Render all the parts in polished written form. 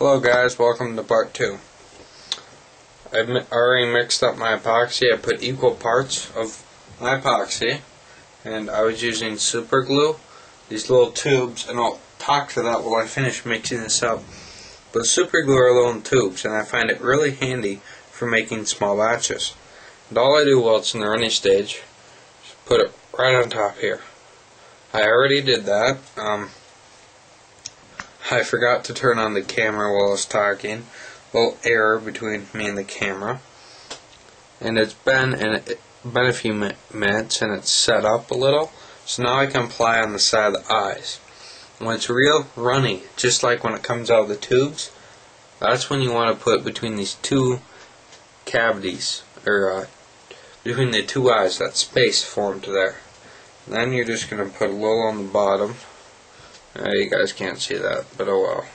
Hello guys, welcome to part 2. I've already mixed up my epoxy. I put equal parts of my epoxy and I was using super glue, these little tubes, and I'll talk to that while I finish mixing this up. But super glue are little tubes and I find it really handy for making small batches. And all I do while it's in the runny stage is put it right on top here. I already did that. I forgot to turn on the camera while I was talking. A little error between me and the camera. And it's been a few minutes and it's set up a little. So now I can apply on the side of the eyes. When it's real runny, just like when it comes out of the tubes, that's when you want to put between these two cavities, or between the two eyes, that space formed there. And then you're just going to put a little on the bottom. You guys can't see that, but oh well.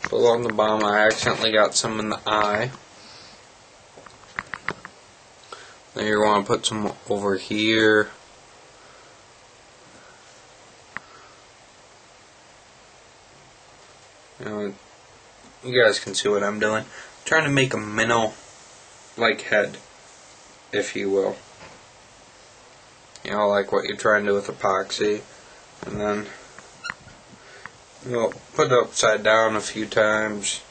Put a little on the bottom. I accidentally got some in the eye. Then you're going to put some over here. You guys can see what I'm doing. I'm trying to make a minnow-like head, if you will. Like what you're trying to do with epoxy. And then put it upside down a few times.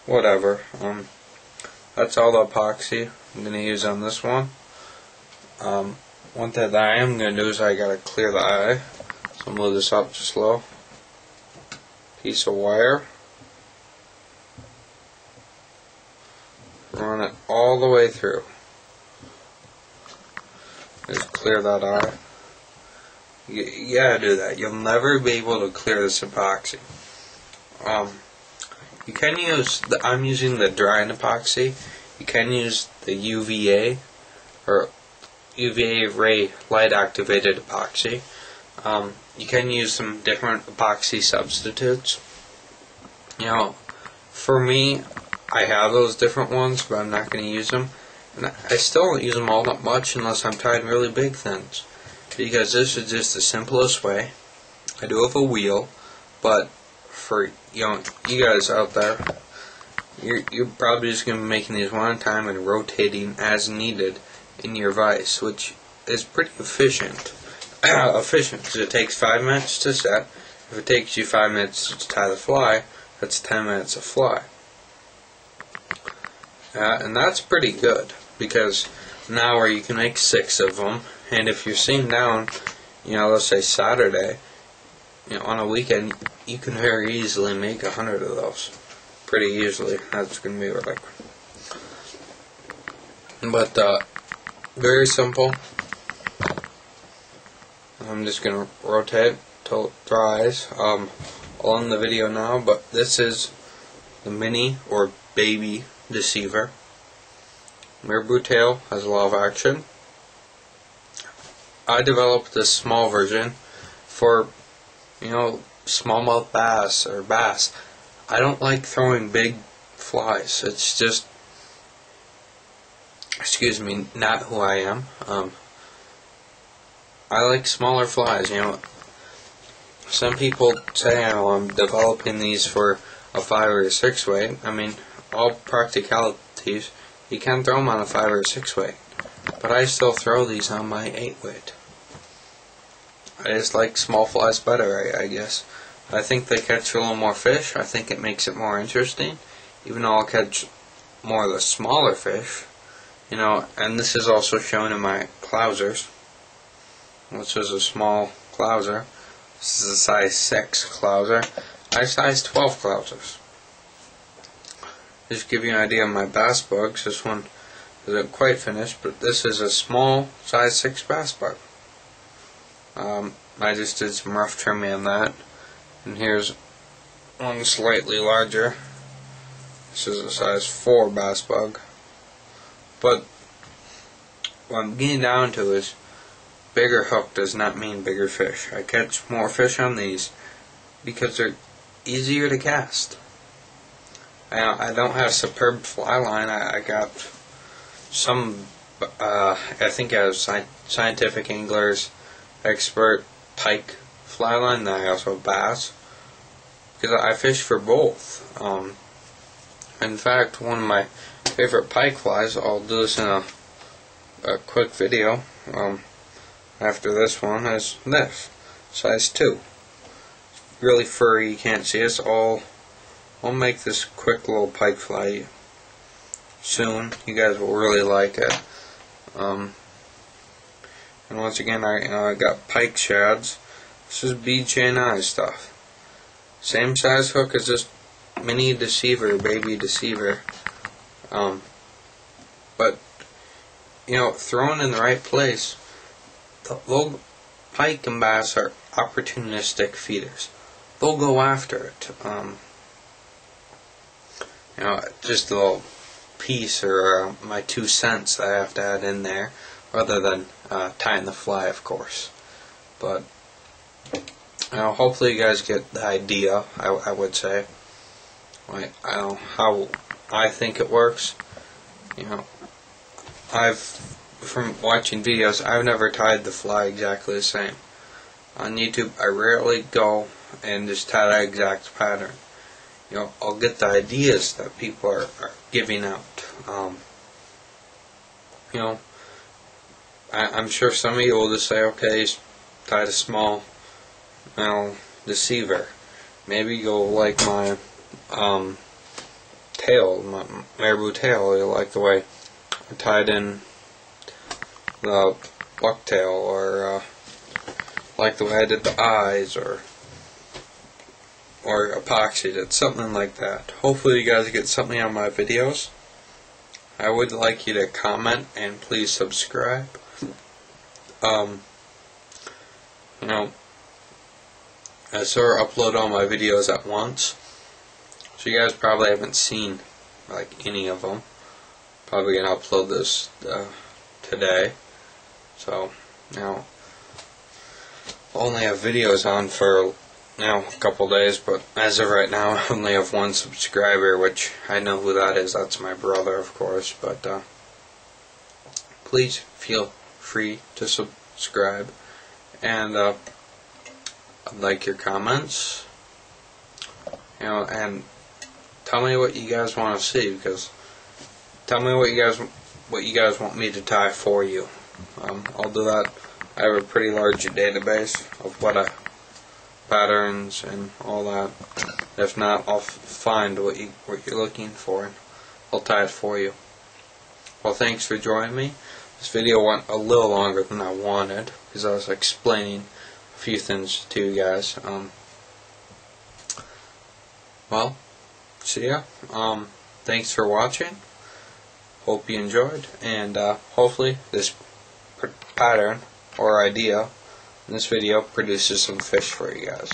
Whatever. That's all the epoxy I'm going to use on this one. One thing that I am going to do is I got to clear the eye. So move this up just low. Piece of wire. Run it all the way through. Just clear that eye. You gotta do that. You'll never be able to clear this epoxy. You can use I'm using the drying epoxy. You can use the UVA or UVA ray light activated epoxy. You can use some different epoxy substitutes. For me, I have those different ones, but I'm not going to use them. And I still don't use them all that much unless I'm tying really big things, because this is just the simplest way. I do have a wheel, but for you guys out there, you're probably just going to be making these one at a time and rotating as needed in your vise, which is pretty efficient. Efficient because it takes 5 minutes to set. If it takes you 5 minutes to tie the fly, that's 10 minutes of fly. And that's pretty good, because now where you can make 6 of them, and if you're sitting down, let's say Saturday, on a weekend, you can very easily make 100 of those. Pretty easily. That's going to be like, but very simple. I'm just going to rotate till it dries. On the video now, but this is the mini or baby Deceiver. Mirror boot tail has a lot of action. I developed this small version for smallmouth bass or bass. I don't like throwing big flies. It's just, excuse me, not who I am. I like smaller flies. Some people say I'm developing these for a 5 or a 6 weight. I mean, all practicalities, you can throw them on a 5 or a 6 weight, but I still throw these on my 8 weight. I just like small flies better, I guess. I think they catch a little more fish. I think it makes it more interesting, even though I'll catch more of the smaller fish. And this is also shown in my clousers, which is a small clouser. This is a size 6 clouser. I have size 12 clousers. Just to give you an idea of my bass bugs, this one isn't quite finished, but this is a small size 6 bass bug. I just did some rough trimming on that, and here's one slightly larger. This is a size 4 bass bug. But what I'm getting down to is, bigger hook does not mean bigger fish. I catch more fish on these because they're easier to cast. I don't have superb fly line. I got some, I think I have Scientific Anglers Expert pike fly line, then I also have bass, because I fish for both. In fact, one of my favorite pike flies, I'll do this in a quick video after this one, is this, size 2. Really furry, you can't see it. I'll make this quick little pike fly soon. You guys will really like it. And once again, I got pike shads. This is BJ&I stuff. Same size hook as this mini Deceiver, baby Deceiver. But you know, thrown in the right place, the little pike and bass are opportunistic feeders. They'll go after it. You know, just a little piece or my 2 cents that I have to add in there, rather than tying the fly, of course. But you know, hopefully you guys get the idea. I would say, like, I don't know how I think it works. You know, from watching videos, I've never tied the fly exactly the same. On YouTube, I rarely go and just tie that exact pattern. You know, I'll get the ideas that people are giving out. You know, I'm sure some of you will just say, okay, tied a small, you know, Deceiver. Maybe you'll like my tail, my marabou tail. You'll like the way I tied in the bucktail, or like the way I did the eyes, or epoxied it, something like that. Hopefully you guys get something on my videos. I would like you to comment and please subscribe. You know, I sort of upload all my videos at once, so you guys probably haven't seen like any of them. Probably gonna upload this today. So now I'll only have videos on for a couple days, but as of right now I only have 1 subscriber, which I know who that is. That's my brother, of course. But please feel free to subscribe, and I'd like your comments, you know, and tell me what you guys want to see, because tell me what you guys want me to tie for you. I'll do that. I have a pretty large database of patterns and all that. If not, I'll find what you're looking for, and I'll tie it for you. Well, thanks for joining me. This video went a little longer than I wanted, because I was explaining a few things to you guys. Well, see ya. Thanks for watching. Hope you enjoyed, and hopefully this pattern or idea in this video produces some fish for you guys.